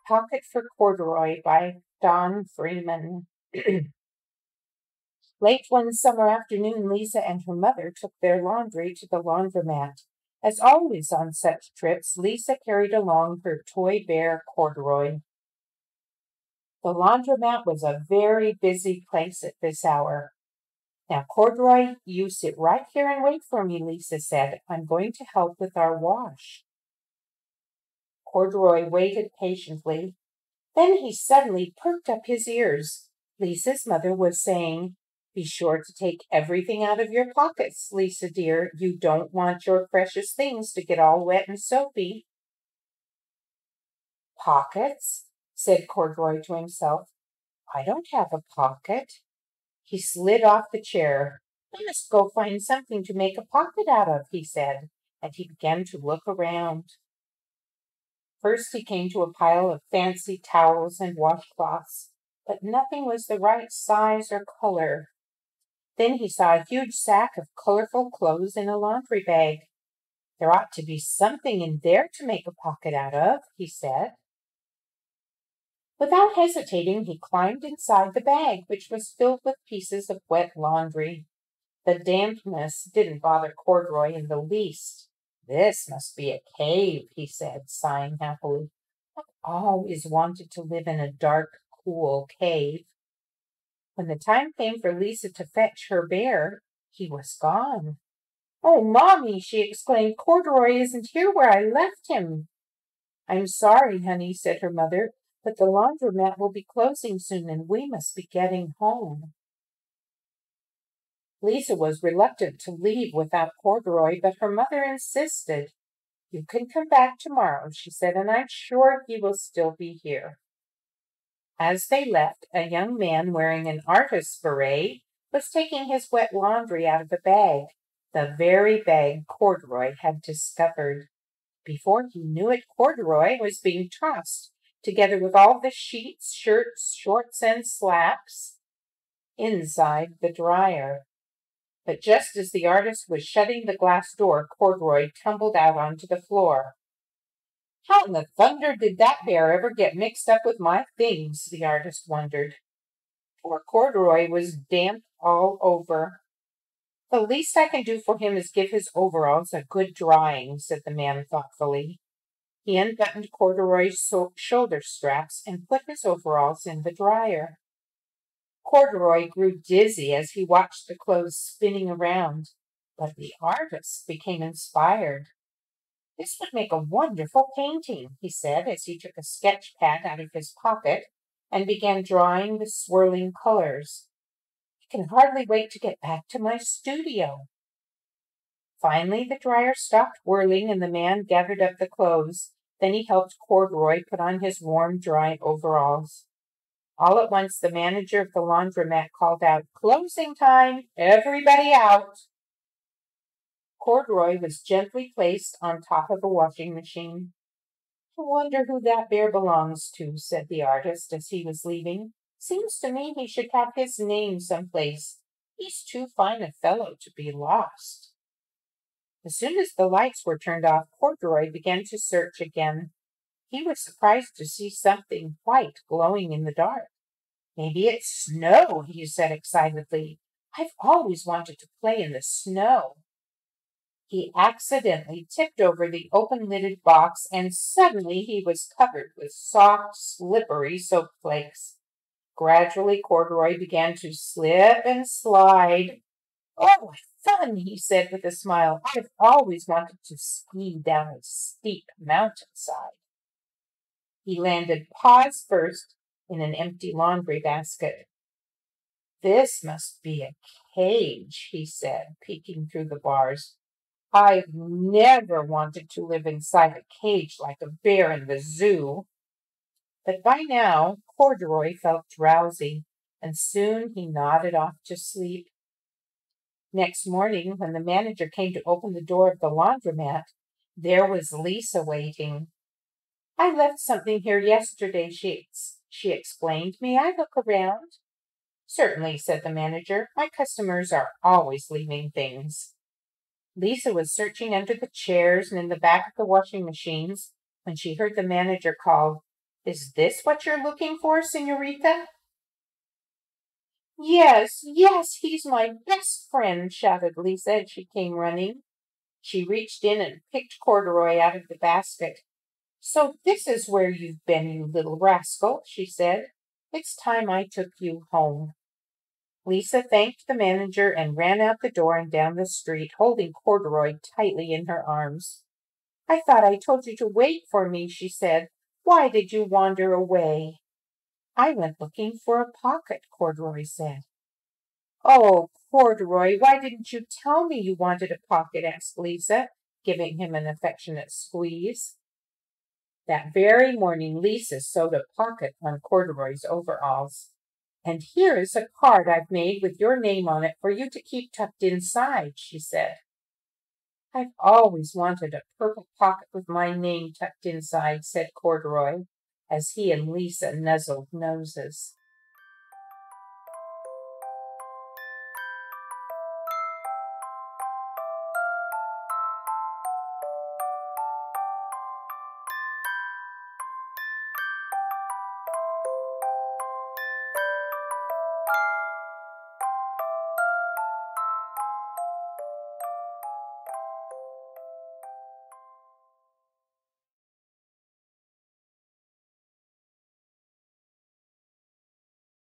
Pocket for Corduroy by Don Freeman. Late one summer afternoon, Lisa and her mother took their laundry to the laundromat. As always on such trips, Lisa carried along her toy bear, Corduroy. The laundromat was a very busy place at this hour. Now, Corduroy, you sit right here and wait for me, Lisa said. I'm going to help with our wash. Corduroy waited patiently. Then he suddenly perked up his ears. Lisa's mother was saying, "Be sure to take everything out of your pockets, Lisa dear. You don't want your precious things to get all wet and soapy." "Pockets?" said Corduroy to himself. "I don't have a pocket." He slid off the chair. "I must go find something to make a pocket out of," he said, and he began to look around. First he came to a pile of fancy towels and washcloths, but nothing was the right size or color. Then he saw a huge sack of colorful clothes in a laundry bag. "There ought to be something in there to make a pocket out of," he said. Without hesitating, he climbed inside the bag, which was filled with pieces of wet laundry. The dampness didn't bother Corduroy in the least. "This must be a cave," he said, sighing happily. "I've always wanted to live in a dark, cool cave." When the time came for Lisa to fetch her bear, he was gone. "Oh, Mommy," she exclaimed, "Corduroy isn't here where I left him." "I'm sorry, honey," said her mother, "but the laundromat will be closing soon and we must be getting home." Lisa was reluctant to leave without Corduroy, but her mother insisted. "You can come back tomorrow," she said, "and I'm sure he will still be here." As they left, a young man wearing an artist's beret was taking his wet laundry out of a bag, the very bag Corduroy had discovered. Before he knew it, Corduroy was being tossed, together with all the sheets, shirts, shorts, and slacks, inside the dryer. But just as the artist was shutting the glass door, Corduroy tumbled out onto the floor. "How in the thunder did that bear ever get mixed up with my things?" the artist wondered. Poor Corduroy was damp all over. "The least I can do for him is give his overalls a good drying," said the man thoughtfully. He unbuttoned Corduroy's shoulder straps and put his overalls in the dryer. Corduroy grew dizzy as he watched the clothes spinning around, but the artist became inspired. "This would make a wonderful painting," he said as he took a sketch pad out of his pocket and began drawing the swirling colors. "I can hardly wait to get back to my studio." Finally, the dryer stopped whirling and the man gathered up the clothes. Then he helped Corduroy put on his warm, dry overalls. All at once, the manager of the laundromat called out, "Closing time! Everybody out!" Corduroy was gently placed on top of a washing machine. "I wonder who that bear belongs to," said the artist as he was leaving. "Seems to me he should have his name someplace. He's too fine a fellow to be lost." As soon as the lights were turned off, Corduroy began to search again. He was surprised to see something white glowing in the dark. "Maybe it's snow," he said excitedly. "I've always wanted to play in the snow." He accidentally tipped over the open-lidded box, and suddenly he was covered with soft, slippery soap flakes. Gradually, Corduroy began to slip and slide. "Oh, what fun!" he said with a smile. "I've always wanted to ski down a steep mountainside." He landed paws first in an empty laundry basket. "This must be a cage," he said, peeking through the bars. "I've never wanted to live inside a cage like a bear in the zoo." But by now, Corduroy felt drowsy, and soon he nodded off to sleep. Next morning, when the manager came to open the door of the laundromat, there was Lisa waiting. "I left something here yesterday," she explained. "May I look around?" "Certainly," said the manager. "My customers are always leaving things." Lisa was searching under the chairs and in the back of the washing machines when she heard the manager call, Is this what you're looking for, Senorita? Yes, yes, he's my best friend, shouted Lisa as she came running. She reached in and picked Corduroy out of the basket. So this is where you've been, you little rascal, she said. It's time I took you home. Lisa thanked the manager and ran out the door and down the street, holding Corduroy tightly in her arms. I thought I told you to wait for me, she said. Why did you wander away? I went looking for a pocket, Corduroy said. Oh, Corduroy, why didn't you tell me you wanted a pocket? Asked Lisa, giving him an affectionate squeeze. That very morning, Lisa sewed a pocket on Corduroy's overalls. And here is a card I've made with your name on it for you to keep tucked inside, she said. I've always wanted a purple pocket with my name tucked inside, said Corduroy, as he and Lisa nuzzled noses.